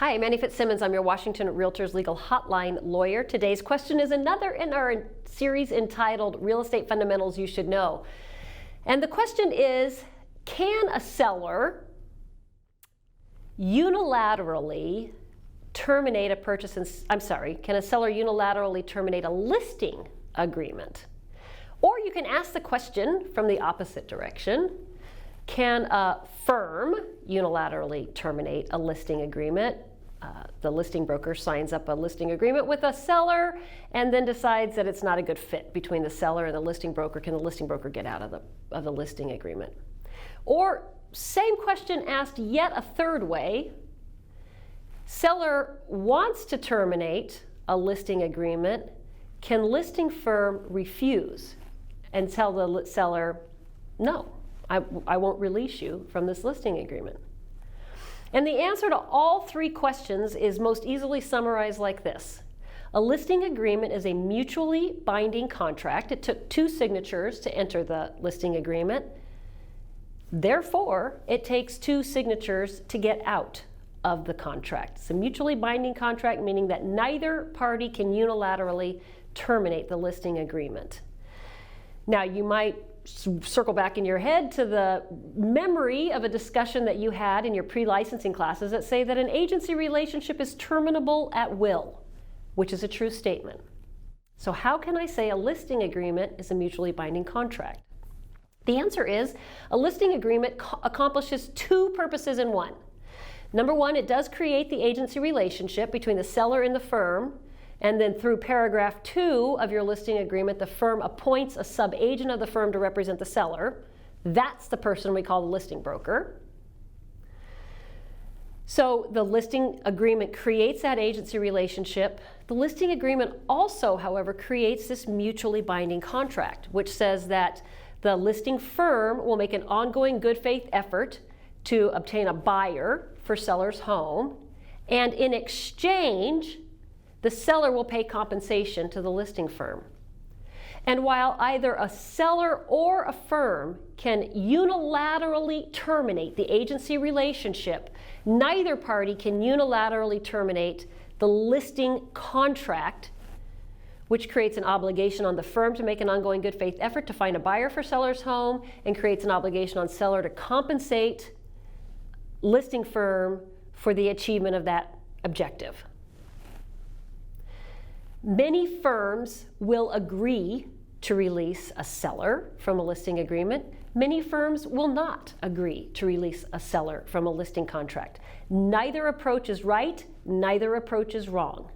Hi, I'm Manny Fitzsimmons. I'm your Washington Realtors Legal Hotline Lawyer. Today's question is another in our series entitled Real Estate Fundamentals You Should Know. And the question is, can a seller unilaterally terminate a purchase can a seller unilaterally terminate a listing agreement? Or you can ask the question from the opposite direction. Can a firm unilaterally terminate a listing agreement? The listing broker signs up a listing agreement with a seller and then decides that it's not a good fit between the seller and the listing broker. Can the listing broker get out of the listing agreement? Or same question asked yet a third way. Seller wants to terminate a listing agreement. Can listing firm refuse and tell the seller, no, I won't release you from this listing agreement? And the answer to all three questions is most easily summarized like this. A listing agreement is a mutually binding contract. It took two signatures to enter the listing agreement. Therefore, it takes two signatures to get out of the contract. It's a mutually binding contract, meaning that neither party can unilaterally terminate the listing agreement. Now, you might circle back in your head to the memory of a discussion that you had in your pre-licensing classes that say that an agency relationship is terminable at will, which is a true statement. So how can I say a listing agreement is a mutually binding contract? The answer is a listing agreement accomplishes two purposes in one. Number one, it does create the agency relationship between the seller and the firm. And then through paragraph 2 of your listing agreement, the firm appoints a sub-agent of the firm to represent the seller. That's the person we call the listing broker. So the listing agreement creates that agency relationship. The listing agreement also, however, creates this mutually binding contract, which says that the listing firm will make an ongoing good faith effort to obtain a buyer for seller's home. And in exchange, the seller will pay compensation to the listing firm. And while either a seller or a firm can unilaterally terminate the agency relationship, neither party can unilaterally terminate the listing contract, which creates an obligation on the firm to make an ongoing good faith effort to find a buyer for seller's home and creates an obligation on seller to compensate listing firm for the achievement of that objective. Many firms will agree to release a seller from a listing agreement. Many firms will not agree to release a seller from a listing contract. Neither approach is right, neither approach is wrong.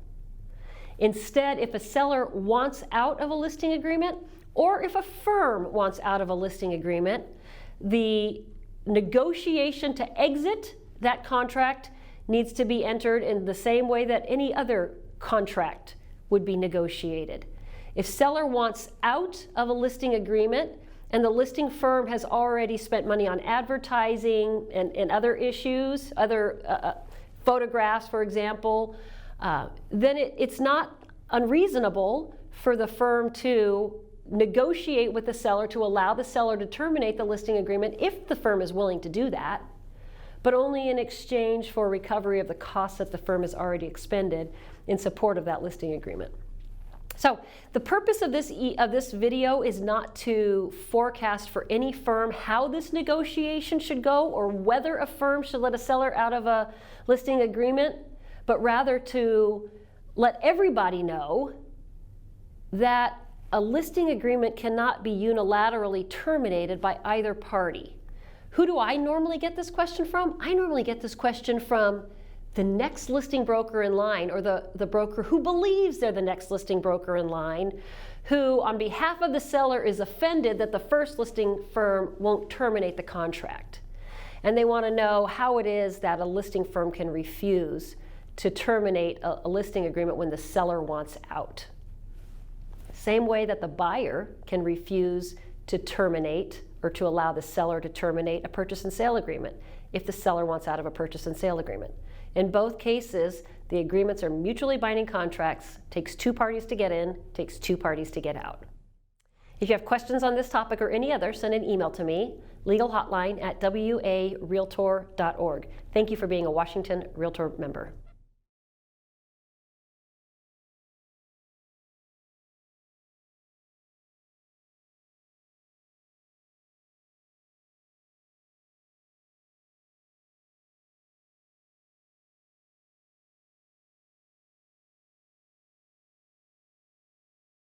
Instead, if a seller wants out of a listing agreement, or if a firm wants out of a listing agreement, the negotiation to exit that contract needs to be entered in the same way that any other contract would be negotiated. If seller wants out of a listing agreement and the listing firm has already spent money on advertising and other issues, other photographs, for example, then it's not unreasonable for the firm to negotiate with the seller to allow the seller to terminate the listing agreement if the firm is willing to do that, but only in exchange for recovery of the costs that the firm has already expended in support of that listing agreement. So the purpose of this video is not to forecast for any firm how this negotiation should go or whether a firm should let a seller out of a listing agreement, but rather to let everybody know that a listing agreement cannot be unilaterally terminated by either party. Who do I normally get this question from? I normally get this question from the next listing broker in line, or the broker who believes they're the next listing broker in line, who on behalf of the seller is offended that the first listing firm won't terminate the contract. And they want to know how it is that a listing firm can refuse to terminate a listing agreement when the seller wants out. Same way that the buyer can refuse to terminate or to allow the seller to terminate a purchase and sale agreement if the seller wants out of a purchase and sale agreement. In both cases, the agreements are mutually binding contracts. Takes two parties to get in, takes two parties to get out. If you have questions on this topic or any other, send an email to me, legalhotline@warealtor.org. Thank you for being a Washington Realtor member.